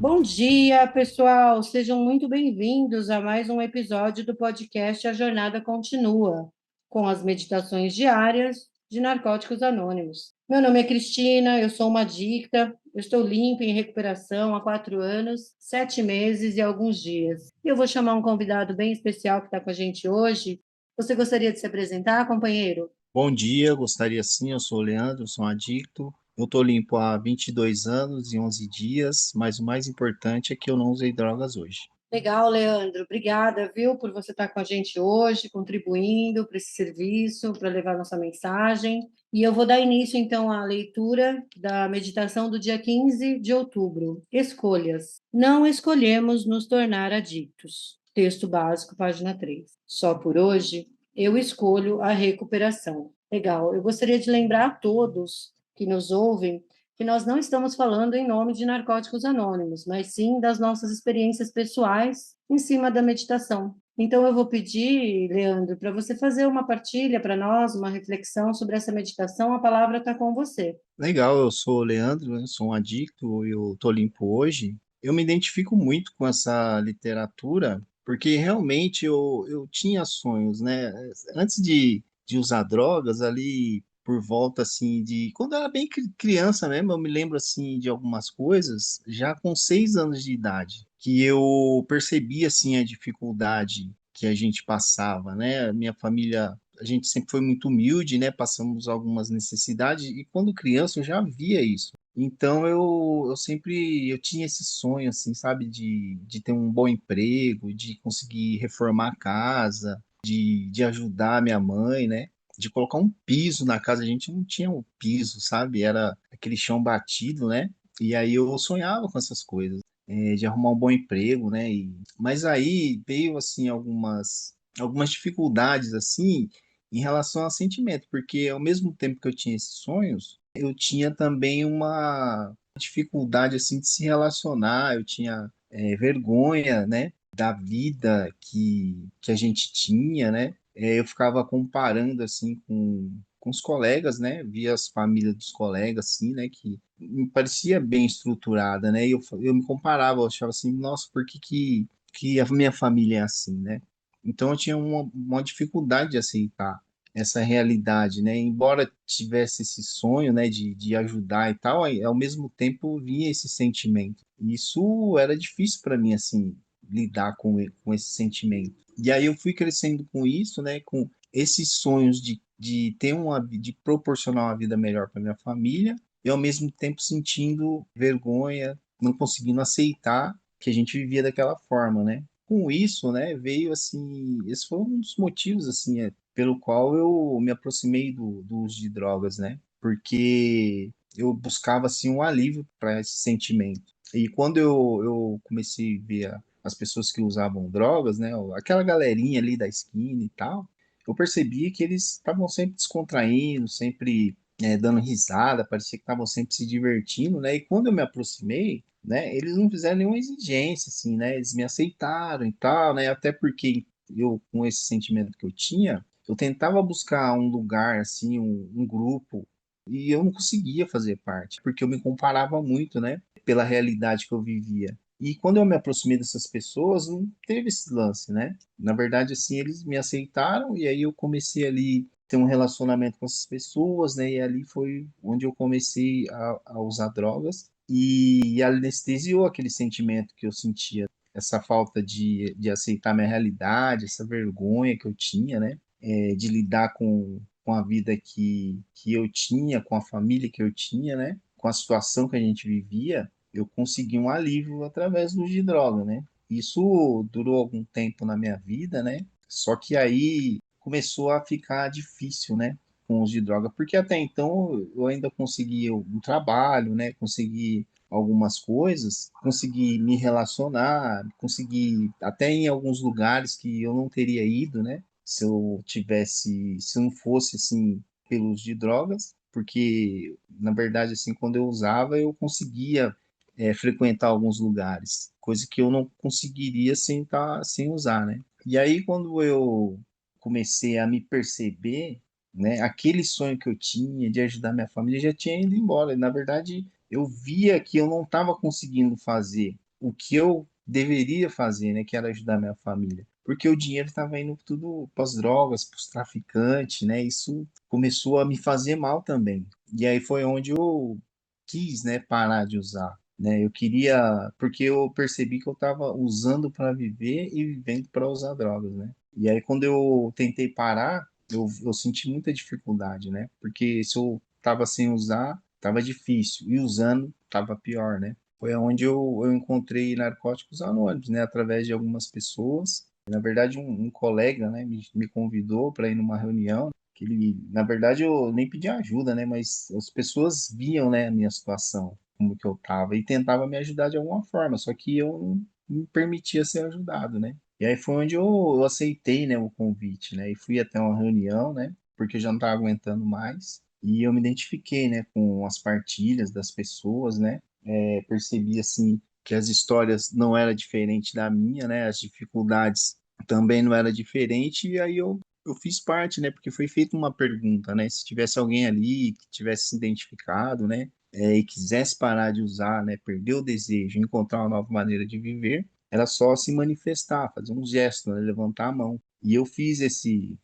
Bom dia, pessoal. Sejam muito bem-vindos a mais um episódio do podcast A Jornada Continua, com as meditações diárias de Narcóticos Anônimos. Meu nome é Cristina, eu sou uma adicta, eu estou limpa em recuperação há 4 anos, 7 meses e alguns dias. E eu vou chamar um convidado bem especial que está com a gente hoje. Você gostaria de se apresentar, companheiro? Bom dia, gostaria sim, eu sou o Leandro, sou um adicto. Eu tô limpo há 22 anos e 11 dias, mas o mais importante é que eu não usei drogas hoje. Legal, Leandro. Obrigada, viu, por você estar com a gente hoje, contribuindo para esse serviço, para levar nossa mensagem. E eu vou dar início, então, à leitura da meditação do dia 15 de outubro. Escolhas. Não escolhemos nos tornar adictos. Texto básico, página 3. Só por hoje, eu escolho a recuperação. Legal. Eu gostaria de lembrar a todos que nos ouvem que nós não estamos falando em nome de Narcóticos Anônimos, mas sim das nossas experiências pessoais em cima da meditação. Então, eu vou pedir, Leandro, para você fazer uma partilha para nós, uma reflexão sobre essa meditação. A palavra está com você. Legal, eu sou o Leandro, né, sou um adicto, eu tô limpo hoje. Eu me identifico muito com essa literatura, porque realmente eu tinha sonhos, né? Antes de usar drogas, ali por volta assim de quando eu era bem criança mesmo, eu me lembro assim de algumas coisas, já com 6 anos de idade, que eu percebi assim a dificuldade que a gente passava, né? Minha família, a gente sempre foi muito humilde, né? Passamos algumas necessidades e quando criança eu já via isso. Então eu sempre eu tinha esse sonho assim, sabe, de ter um bom emprego, de conseguir reformar a casa, de ajudar minha mãe, né? De colocar um piso na casa. A gente não tinha um piso, sabe? Era aquele chão batido, né? E aí eu sonhava com essas coisas, de arrumar um bom emprego, né? Mas aí veio assim algumas dificuldades assim em relação a sentimento, porque ao mesmo tempo que eu tinha esses sonhos, eu tinha também uma dificuldade assim de se relacionar, eu tinha vergonha, né, da vida que a gente tinha, né? Eu ficava comparando assim com os colegas, né? Via as famílias dos colegas assim, né, que me parecia bem estruturada, né? E eu me comparava, eu achava assim, nossa, por que a minha família é assim, né? Então eu tinha uma dificuldade de aceitar essa realidade, né? Embora tivesse esse sonho, né, de ajudar e tal, aí, ao mesmo tempo vinha esse sentimento. E isso era difícil para mim, assim, lidar com esse sentimento. E aí eu fui crescendo com isso, né, com esses sonhos de ter de proporcionar uma vida melhor para minha família e ao mesmo tempo sentindo vergonha, não conseguindo aceitar que a gente vivia daquela forma, né? Com isso, né, veio assim, esse foi um dos motivos assim, pelo qual eu me aproximei do uso de drogas, né? Porque eu buscava assim um alívio para esse sentimento. E quando eu comecei a ver as pessoas que usavam drogas, né, aquela galerinha ali da esquina e tal, eu percebi que eles estavam sempre descontraindo, sempre dando risada, parecia que estavam sempre se divertindo, né? E quando eu me aproximei, né, eles não fizeram nenhuma exigência, assim, né? Eles me aceitaram e tal, né? Até porque eu, com esse sentimento que eu tinha, eu tentava buscar um lugar, assim, um grupo, e eu não conseguia fazer parte, porque eu me comparava muito, né? Pela realidade que eu vivia. E quando eu me aproximei dessas pessoas, não teve esse lance, né? Na verdade, assim, eles me aceitaram e aí eu comecei ali ter um relacionamento com essas pessoas, né? E ali foi onde eu comecei a usar drogas e anestesiou aquele sentimento que eu sentia, essa falta de aceitar minha realidade, essa vergonha que eu tinha, né? De lidar com a vida que eu tinha, com a família que eu tinha, né? Com a situação que a gente vivia, eu consegui um alívio através do uso de droga, né? Isso durou algum tempo na minha vida, né? Só que aí começou a ficar difícil, né? Com o uso de droga, porque até então eu ainda conseguia um trabalho, né? Consegui algumas coisas, consegui me relacionar, consegui até em alguns lugares que eu não teria ido, né? Se eu não fosse assim pelos de drogas, porque na verdade assim quando eu usava eu conseguia frequentar alguns lugares, coisa que eu não conseguiria sem usar, né? E aí quando eu comecei a me perceber, né, aquele sonho que eu tinha de ajudar minha família já tinha ido embora. Na verdade, eu via que eu não estava conseguindo fazer o que eu deveria fazer, né, que era ajudar minha família. Porque o dinheiro estava indo tudo para as drogas, para os traficantes, né? Isso começou a me fazer mal também. E aí foi onde eu quis, né, parar de usar, né? Eu queria, porque eu percebi que eu estava usando para viver e vivendo para usar drogas, né? E aí quando eu tentei parar, eu senti muita dificuldade, né? Porque se eu estava sem usar, estava difícil, e usando, estava pior, né? Foi onde eu encontrei Narcóticos Anônimos, né? Através de algumas pessoas. Na verdade, um colega, né, me convidou para ir numa reunião. Que ele, na verdade, eu nem pedi ajuda, né? Mas as pessoas viam, né, a minha situação, como que eu tava, e tentava me ajudar de alguma forma. Só que eu não me permitia ser ajudado, né? E aí foi onde eu aceitei, né, o convite, né? E fui até uma reunião, né? Porque eu já não estava aguentando mais. E eu me identifiquei, né, com as partilhas das pessoas, né? Percebi assim que as histórias não eram diferentes da minha, né? As dificuldades também não era diferente e aí eu fiz parte, né? Porque foi feita uma pergunta, né? Se tivesse alguém ali que tivesse se identificado, né? E quisesse parar de usar, né? Perder o desejo, encontrar uma nova maneira de viver, era só se manifestar, fazer um gesto, né? Levantar a mão. E eu fiz esse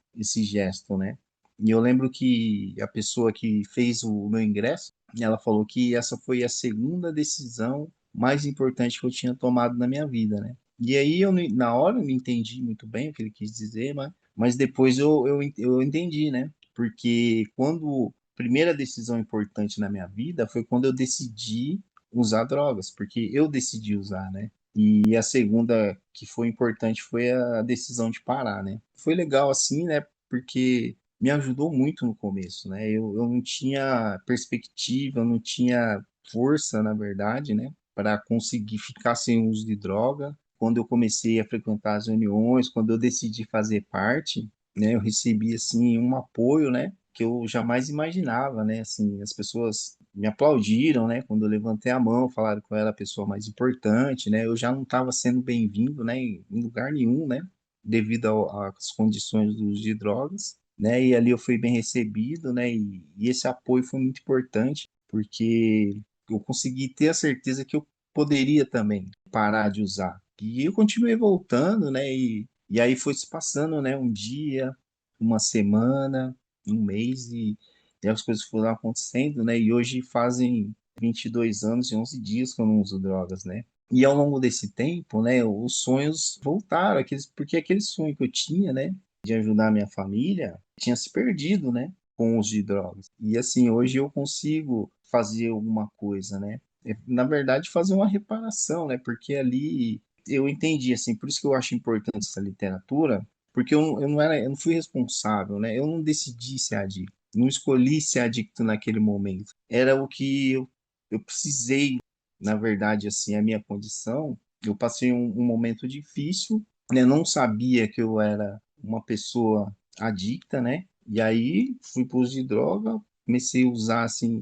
gesto, né? E eu lembro que a pessoa que fez o meu ingresso, ela falou que essa foi a segunda decisão mais importante que eu tinha tomado na minha vida, né? E aí, na hora, eu não entendi muito bem o que ele quis dizer, mas depois eu entendi, né? Porque quando a primeira decisão importante na minha vida foi quando eu decidi usar drogas, porque eu decidi usar, né? E a segunda que foi importante foi a decisão de parar, né? Foi legal assim, né? Porque me ajudou muito no começo, né? Eu não tinha perspectiva, eu não tinha força, na verdade, né? Para conseguir ficar sem uso de droga. Quando eu comecei a frequentar as reuniões, quando eu decidi fazer parte, né? Eu recebi, assim, um apoio, né? Que eu jamais imaginava, né? Assim, as pessoas me aplaudiram, né? Quando eu levantei a mão, falaram que eu era a pessoa mais importante, né? Eu já não estava sendo bem-vindo, né? Em lugar nenhum, né? Devido às condições do uso de drogas, né? E ali eu fui bem recebido, né? E esse apoio foi muito importante, porque eu consegui ter a certeza que eu poderia também parar de usar. E eu continuei voltando, né? E aí foi se passando, né? Um dia, uma semana, um mês, e as coisas foram acontecendo, né? E hoje fazem 22 anos e 11 dias que eu não uso drogas, né? E ao longo desse tempo, né, os sonhos voltaram, porque aquele sonho que eu tinha, né, de ajudar a minha família, tinha se perdido, né, com os de drogas. E assim, hoje eu consigo fazer alguma coisa, né? Na verdade, fazer uma reparação, né? Porque ali eu entendi, assim, por isso que eu acho importante essa literatura, porque eu não fui responsável, né? Eu não decidi ser adicto, não escolhi ser adicto naquele momento. Era o que eu precisei, na verdade, assim, a minha condição. Eu passei um momento difícil, né? Não sabia que eu era uma pessoa adicta, né? E aí fui para o uso de droga, comecei a usar, assim,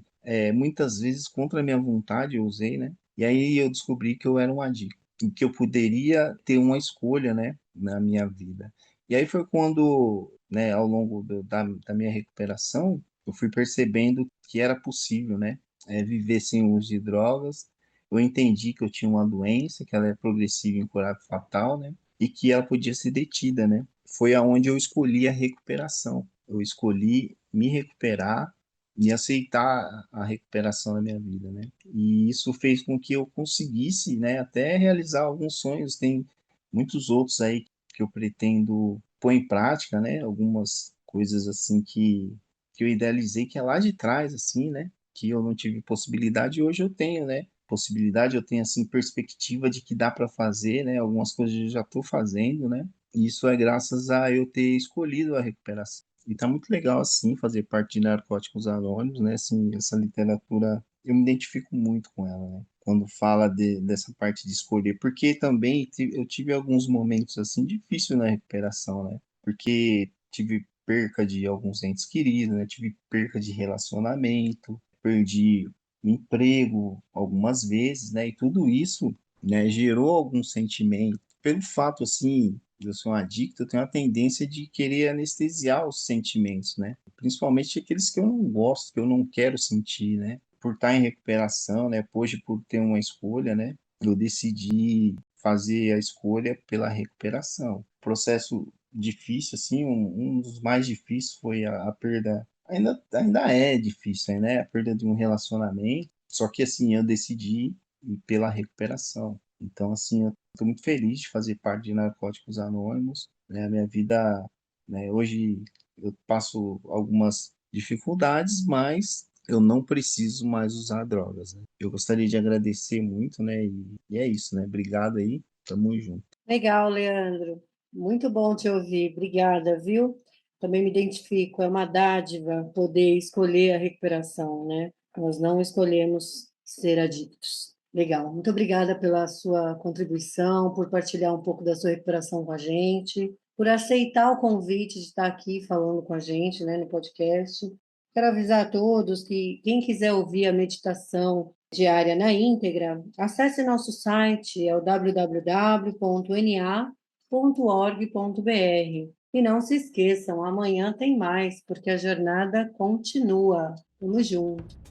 muitas vezes contra a minha vontade, eu usei, né? E aí eu descobri que eu era um adicto, e que eu poderia ter uma escolha, né, na minha vida. E aí foi quando, né, ao longo da minha recuperação, eu fui percebendo que era possível, né, viver sem o uso de drogas. Eu entendi que eu tinha uma doença, que ela é progressiva, incurável, fatal, né, e que ela podia ser detida, né. Foi aonde eu escolhi a recuperação. Eu escolhi me recuperar e aceitar a recuperação da minha vida, né? E isso fez com que eu conseguisse, né, até realizar alguns sonhos. Tem muitos outros aí que eu pretendo pôr em prática, né? Algumas coisas assim que eu idealizei que é lá de trás, assim, né? Que eu não tive possibilidade e hoje eu tenho, né? Possibilidade, eu tenho assim perspectiva de que dá para fazer, né? Algumas coisas eu já estou fazendo, né? E isso é graças a eu ter escolhido a recuperação. E tá muito legal, assim, fazer parte de Narcóticos Anônimos, né? Assim, essa literatura, eu me identifico muito com ela, né? Quando fala dessa parte de escolher, porque também eu tive alguns momentos, assim, difíceis na recuperação, né? Porque tive perca de alguns entes queridos, né? Tive perca de relacionamento, perdi o emprego algumas vezes, né? E tudo isso, né, gerou algum sentimento. Pelo fato, assim, eu sou um adicto, eu tenho a tendência de querer anestesiar os sentimentos, né? Principalmente aqueles que eu não gosto, que eu não quero sentir, né? Por estar em recuperação, né? Hoje por ter uma escolha, né? eu decidi fazer a escolha pela recuperação. Processo difícil, assim, um dos mais difíceis foi a perda. Ainda é difícil, né? A perda de um relacionamento. Só que, assim, eu decidi ir pela recuperação. Então, assim, eu estou muito feliz de fazer parte de Narcóticos Anônimos, né? A minha vida, né? Hoje eu passo algumas dificuldades, mas eu não preciso mais usar drogas, né? Eu gostaria de agradecer muito, né? E é isso, né? Obrigado aí, tamo junto. Legal, Leandro. Muito bom te ouvir. Obrigada, viu? Também me identifico. É uma dádiva poder escolher a recuperação, né? Nós não escolhemos ser adictos. Legal. Muito obrigada pela sua contribuição, por partilhar um pouco da sua recuperação com a gente, por aceitar o convite de estar aqui falando com a gente, né, no podcast. Quero avisar a todos que quem quiser ouvir a meditação diária na íntegra, acesse nosso site, é o www.na.org.br. E não se esqueçam, amanhã tem mais, porque a jornada continua. Tamo junto.